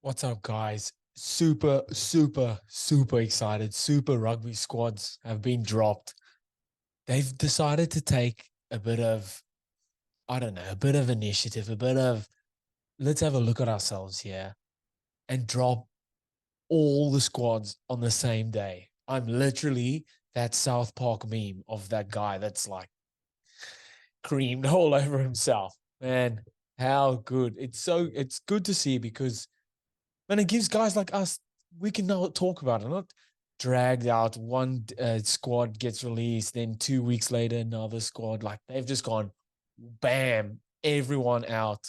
What's up, guys? Super excited. Super Rugby squads have been dropped. They've decided to take a bit of, I don't know, a bit of initiative, a bit of, let's have a look at ourselves here and drop all the squads on the same day. I'm literally that South Park meme of that guy that's like creamed all over himself. Man, how good. It's good to see because and it gives guys like us, we can now talk about it, not dragged out. One squad gets released, then 2 weeks later, another squad. Like they've just gone, bam, everyone out.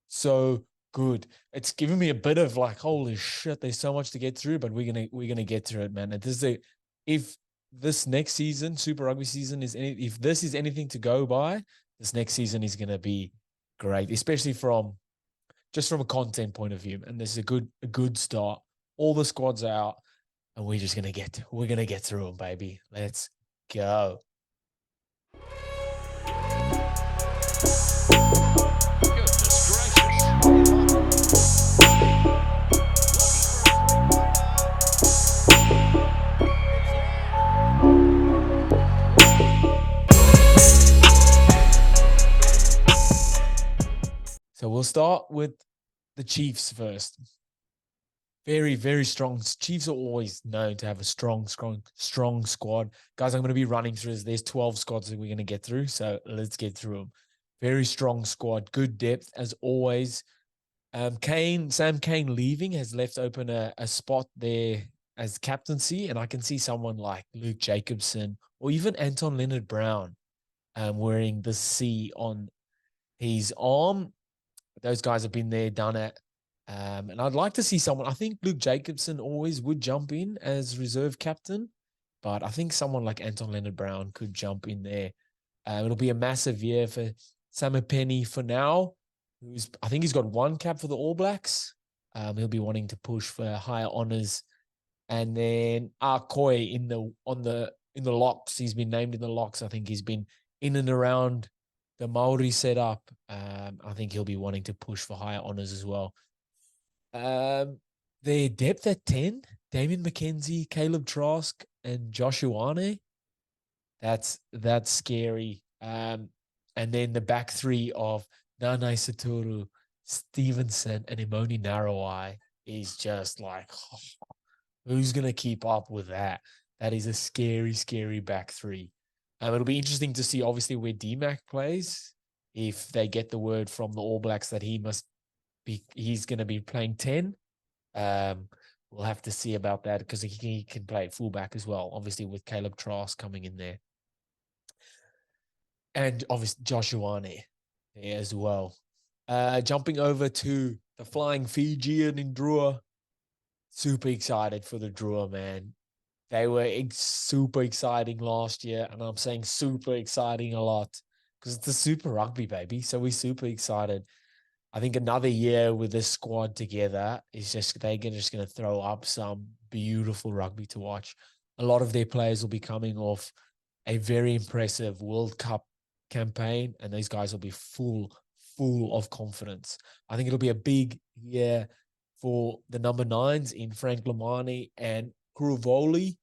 So good. It's given me a bit of like, holy shit, there's so much to get through, but we're gonna get through it, man. And this is if this next season, Super Rugby season, if this is anything to go by, this next season is gonna be great, especially from a content point of view. And this is a good start. All the squads are out, and we're gonna get through them, baby. Let's go. So we'll start with the Chiefs first. Very, very strong. Chiefs are always known to have a strong squad. Guys, I'm going to be running through this. There's 12 squads that we're going to get through. So let's get through them. Very strong squad. Good depth, as always. Sam Kane leaving has left open a spot there as captaincy. And I can see someone like Luke Jacobson or even Anton Leonard Brown wearing the C on his arm. Those guys have been there, done it. And I'd like to see someone. I think Luke Jacobson always would jump in as reserve captain, but I think someone like Anton Leonard Brown could jump in there. It'll be a massive year for Sam Penny for now. I think he's got one cap for the All Blacks. He'll be wanting to push for higher honors, and then Arcoy in the locks. He's been named in the locks. I think he's been in and around the Maori setup. I think he'll be wanting to push for higher honors as well. Their depth at 10, Damien McKenzie, Caleb Trask, and Josh Ioane. That's scary. And then the back three of Nanai Satoru, Stevenson, and Imoni Narawai is just like, who's going to keep up with that? That is a scary back three. It'll be interesting to see, obviously, where DMAC plays. If they get the word from the All Blacks that he's going to be playing 10. We'll have to see about that because he can play fullback as well, obviously, with Caleb Trask coming in there. And obviously, Josh Ioane there as well. Jumping over to the Flying Fijian in Drua. Super excited for the Drua, man. They were super exciting last year, and I'm saying super exciting a lot because it's the Super Rugby, baby. So we're super excited. I think another year with this squad together is they're just going to throw up some beautiful rugby to watch. A lot of their players will be coming off a very impressive World Cup campaign, and these guys will be full of confidence. I think it'll be a big year for the number nines in Frank Lamani and Kuruvoli.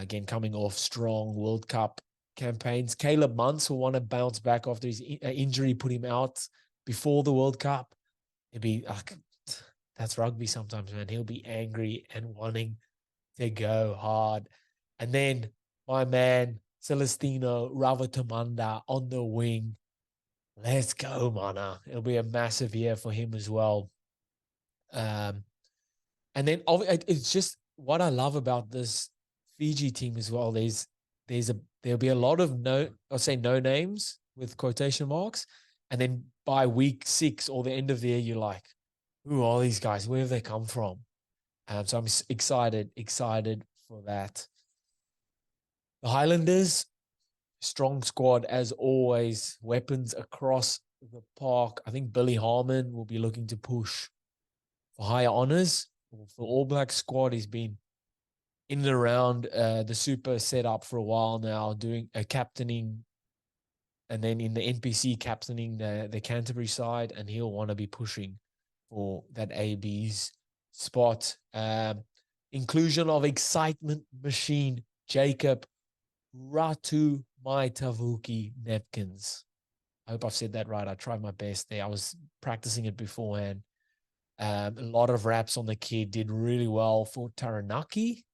Again, coming off strong World Cup campaigns. Caleb Muntz will want to bounce back after his injury, put him out before the World Cup. It'd be like, that's rugby sometimes, man. He'll be angry and wanting to go hard. And then my man, Celestino Ravatamanda on the wing. Let's go, mana. It'll be a massive year for him as well. And then it's just what I love about this Fiji team as well. There'll be a lot of no names with quotation marks, and then by week 6 or the end of the year, you're like, who are these guys? Where have they come from? So I'm excited for that. The Highlanders, strong squad as always. Weapons across the park. I think Billy Harmon will be looking to push for higher honors. For All Black squad, he's been in and around the super setup for a while now, doing captaining, and then in the NPC captaining the Canterbury side, and he'll want to be pushing for that AB's spot. Inclusion of excitement machine Jacob Ratu Maitavuki Nepkins. I hope I've said that right. I tried my best there. I was practicing it beforehand. A lot of raps on the kid, did really well for Taranaki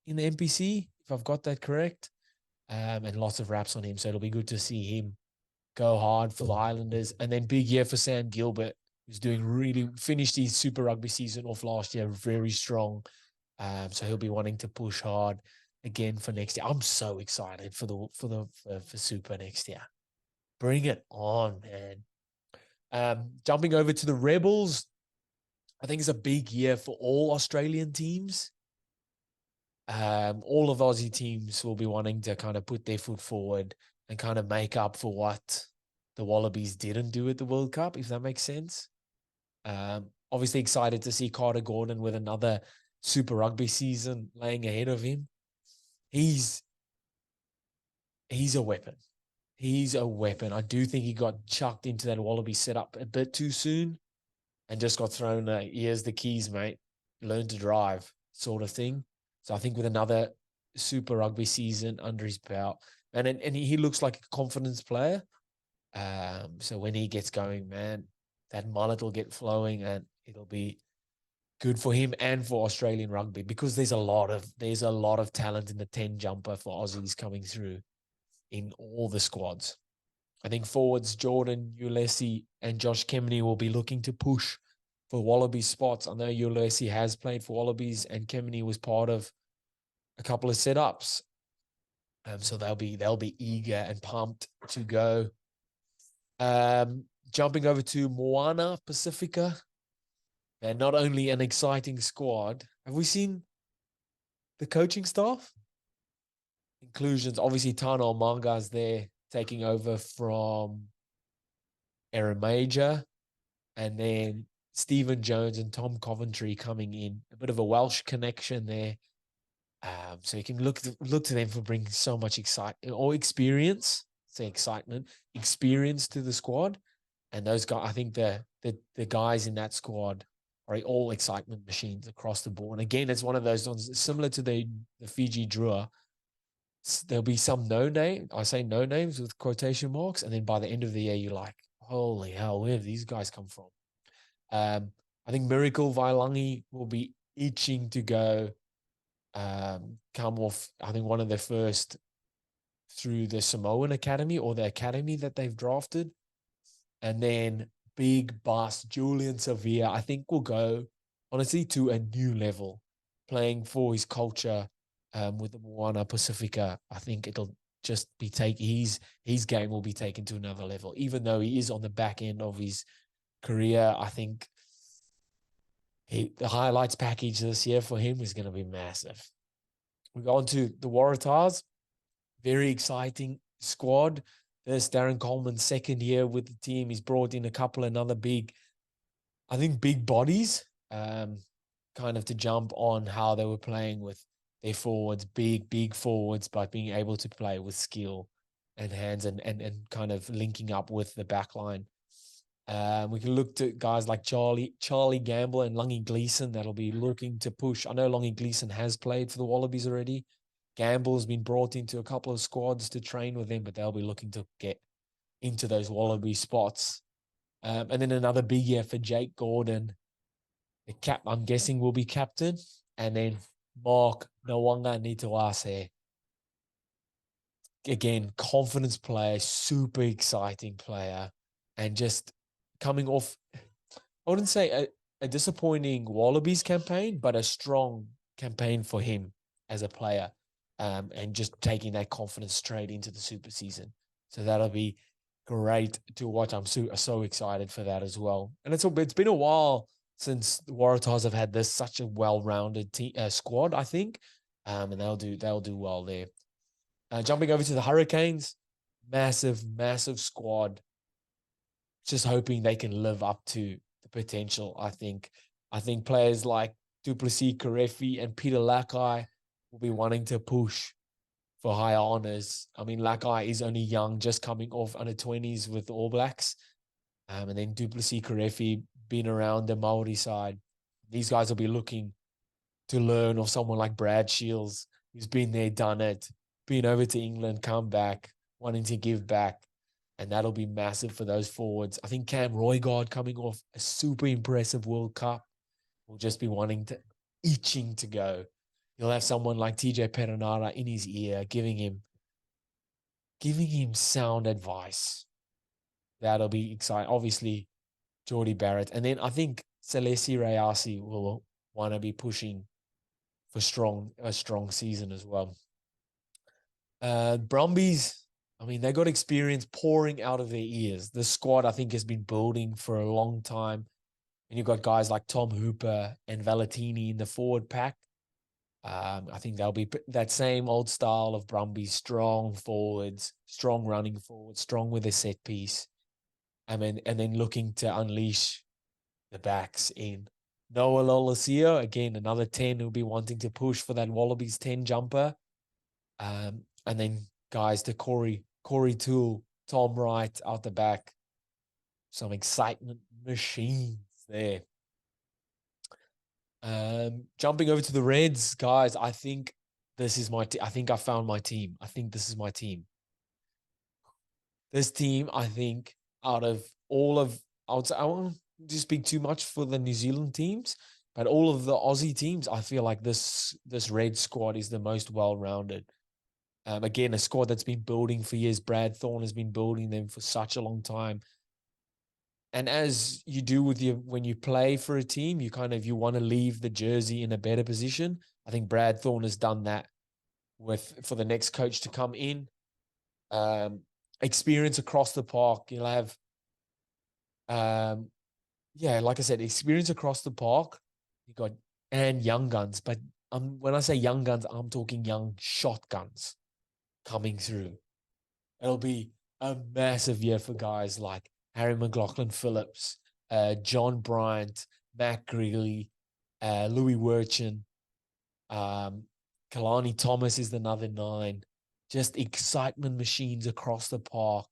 in the NPC, if I've got that correct. And lots of raps on him. So it'll be good to see him go hard for the Highlanders. And then big year for Sam Gilbert, who's doing really, finished his Super Rugby season off last year very strong. So he'll be wanting to push hard again for next year. I'm so excited for Super next year. Bring it on, man. Jumping over to the Rebels, I think it's a big year for all Australian teams. All of Aussie teams will be wanting to kind of put their foot forward and kind of make up for what the Wallabies didn't do at the World Cup, if that makes sense. Obviously excited to see Carter Gordon with another Super Rugby season laying ahead of him. He's a weapon. He's a weapon. I do think he got chucked into that Wallaby setup a bit too soon and just got thrown, here's the keys, mate. Learn to drive sort of thing. So I think with another Super Rugby season under his belt, and he looks like a confidence player. So when he gets going, man, that mullet will get flowing and it'll be good for him and for Australian rugby because there's a lot of talent in the 10 jumper for Aussies coming through in all the squads. I think forwards Jordan Ulesi and Josh Kemeny will be looking to push for Wallaby spots. I know Ulesi has played for Wallabies and Kemeny was part of a couple of setups. So they'll be eager and pumped to go. Jumping over to Moana Pacifica, and not only an exciting squad. Have we seen the coaching staff? Inclusions, obviously Tano Manga's there taking over from Aaron Major, and then Stephen Jones and Tom Coventry coming in. A bit of a Welsh connection there. So you can look to them for bringing so much excitement or experience, experience to the squad. And those guys, I think the guys in that squad are all excitement machines across the board. And again, it's one of those ones similar to the Fiji Drua. There'll be some no name. I say no names with quotation marks. And then by the end of the year, you're like, holy hell, where have these guys come from? I think Miracle Vailangi will be itching to go come off, I think, one of the first through the Samoan Academy or the academy that they've drafted. And then big bust, Julian Sevilla, I think will go, honestly, to a new level, playing for his culture with the Moana Pacifica. I think it'll just be his game will be taken to another level. Even though he is on the back end of his career, I think the highlights package this year for him is going to be massive. We go on to the Waratahs. Very exciting squad. This Darren Coleman's second year with the team. He's brought in a couple of another big bodies, kind of to jump on how they were playing with their forwards, big forwards, but being able to play with skill and hands and kind of linking up with the back line. We can look to guys like Charlie Gamble and Lungy Gleeson that'll be looking to push. I know Lungy Gleeson has played for the Wallabies already. Gamble's been brought into a couple of squads to train with them, but they'll be looking to get into those Wallaby spots. And then another big year for Jake Gordon. The cap, I'm guessing, will be captain. And then Mark Nawanga Nitawase. Again, confidence player, super exciting player. And just coming off, I wouldn't say a disappointing Wallabies campaign, but a strong campaign for him as a player. And just taking that confidence straight into the super season. So that'll be great to watch. I'm so excited for that as well. And it's been a while since the Waratahs have had such a well-rounded squad, I think. And they'll do well there. Jumping over to the Hurricanes, massive squad. Just hoping they can live up to the potential, I think. I think players like Duplessis, Karefi, and Peter Lakai will be wanting to push for higher honors. I mean, Lakai is only young, just coming off under 20s with the All Blacks. And then Duplessis, Karefi, been around the Maori side. These guys will be looking to learn of someone like Brad Shields, who's been there, done it, been over to England, come back, wanting to give back. And that'll be massive for those forwards. I think Cam Roygaard coming off a super impressive World Cup will just be itching to go. You'll have someone like TJ Perenara in his ear, giving him sound advice. That'll be exciting. Obviously, Geordie Barrett. And then I think Celesi Rayasi will want to be pushing for a strong season as well. Brumbies, I mean, they got experience pouring out of their ears. The squad, I think, has been building for a long time. And you've got guys like Tom Hooper and Valentini in the forward pack. I think they'll be that same old style of Brumbies, strong forwards, strong running forwards, strong with a set piece. And then looking to unleash the backs in Noah Lolesio, again, another 10 who'll be wanting to push for that Wallabies 10 jumper. And then guys to Corey Toole, Tom Wright out the back. Some excitement machines there. Jumping over to the Reds, guys, I think this is my I think I found my team. I think this is my team. This team, I think, out of all of, I won't just speak too much for the New Zealand teams, but all of the Aussie teams, I feel like this Red squad is the most well-rounded. Again, a squad that's been building for years. Brad Thorne has been building them for such a long time. And as you do when you play for a team, you want to leave the jersey in a better position. I think Brad Thorne has done that for the next coach to come in. Experience across the park. You'll have, like I said, experience across the park. You got and young guns, but when I say young guns, I'm talking young shotguns coming through. It'll be a massive year for guys like Harry McLaughlin-Phillips, John Bryant, Matt Greeley, Louis Wirchin, Kalani Thomas is another 9. Just excitement machines across the park.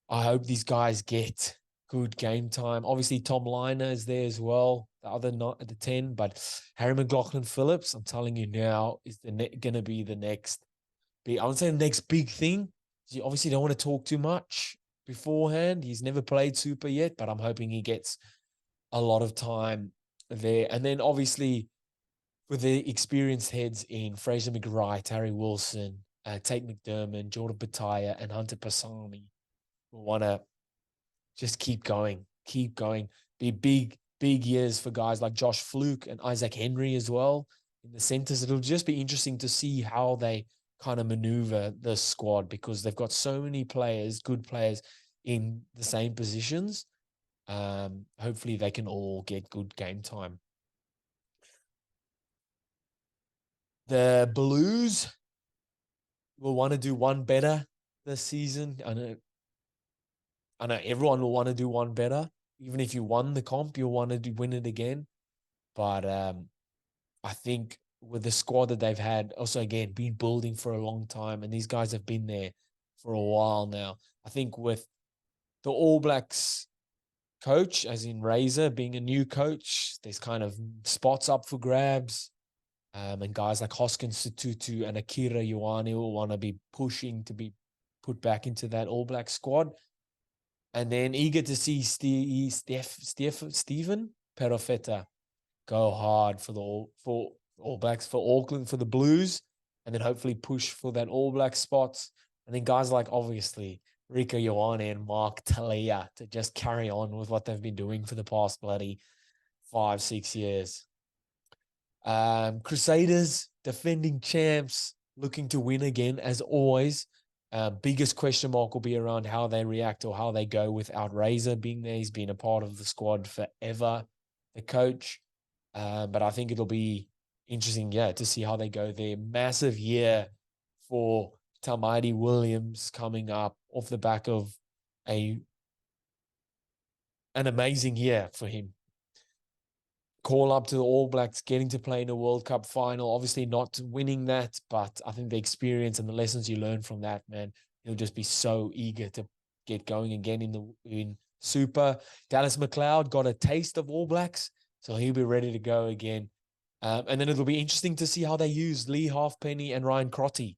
I hope these guys get good game time. Obviously, Tom Liner is there as well, the other not at the 10. But Harry McLaughlin-Phillips, I'm telling you now, is going to be the next big. I would say the next big thing. You obviously don't want to talk too much beforehand. He's never played Super yet, but I'm hoping he gets a lot of time there. And then obviously with the experienced heads in Fraser McWright, Harry Wilson, Tate McDermott, Jordan Bataya, and Hunter Pasami, will want to just keep going. Be big years for guys like Josh Fluke and Isaac Henry as well in the centers. It'll just be interesting to see how they kind of maneuver the squad because they've got so many players, good players in the same positions. Hopefully they can all get good game time. The Blues will want to do one better this season. I know everyone will want to do one better. Even if you won the comp, you'll want to win it again. But I think with the squad that they've had, also again, been building for a long time, and these guys have been there for a while now. I think with the All Blacks coach, as in Razor, being a new coach, there's kind of spots up for grabs. And guys like Hoskins Sututu and Akira Ioane will want to be pushing to be put back into that All Black squad. And then eager to see Stephen Perofeta go hard for All Blacks, for Auckland, for the Blues, and then hopefully push for that All Black spots. And then guys like, obviously, Rika Ioane and Mark Talia to just carry on with what they've been doing for the past bloody 5-6 years. Crusaders, defending champs, looking to win again, as always. Biggest question mark will be around how they react or how they go without Razor being there. He's been a part of the squad forever, the coach. But I think it'll be interesting, to see how they go there. Massive year for Tamaiti Williams coming up off the back of an amazing year for him. Call up to the All Blacks, getting to play in a World Cup final. Obviously not winning that, but I think the experience and the lessons you learn from that, man, he'll just be so eager to get going again in Super. Dallas McLeod got a taste of All Blacks, so he'll be ready to go again. And then it'll be interesting to see how they use Lee Halfpenny and Ryan Crotty.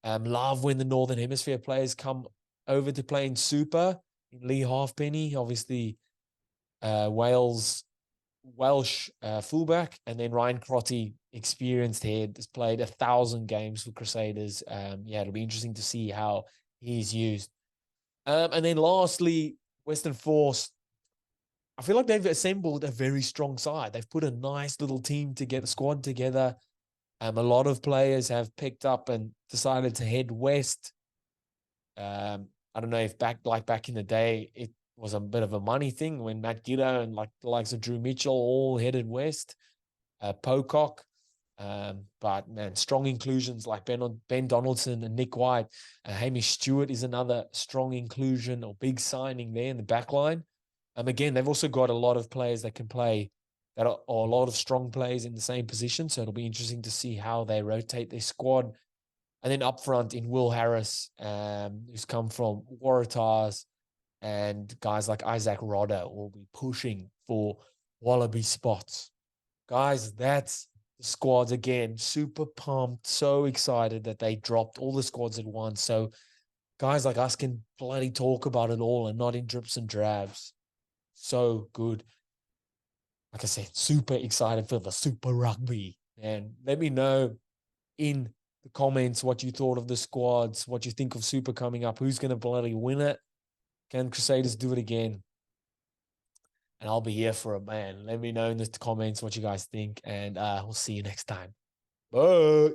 Love when the Northern Hemisphere players come over to play in Super. Lee Halfpenny, obviously, Welsh fullback, and then Ryan Crotty, experienced head, has played 1,000 games for Crusaders. Yeah, it'll be interesting to see how he's used. And then lastly, Western Force. I feel like they've assembled a very strong side. They've put a nice little team together, squad together. A lot of players have picked up and decided to head west. I don't know if back in the day, it was a bit of a money thing when Matt Giddo and like the likes of Drew Mitchell all headed west. Pocock. But man, strong inclusions like Ben Donaldson and Nick White. Hamish Stewart is another strong inclusion or big signing there in the back line. Again, they've also got a lot of players that can play, that are a lot of strong players in the same position. So it'll be interesting to see how they rotate their squad. And then up front in Will Harris, who's come from Waratahs, and guys like Isaac Rodder will be pushing for Wallaby spots. Guys, that's the squads again. Super pumped, so excited that they dropped all the squads at once. So guys like us can bloody talk about it all and not in drips and drabs. So good. Like I said, super excited for the Super Rugby. And let me know in the comments what you thought of the squads, what you think of Super coming up, who's going to bloody win it. Can Crusaders do it again? And I'll be here for it, man. Let me know in the comments what you guys think, and we'll see you next time. Bye.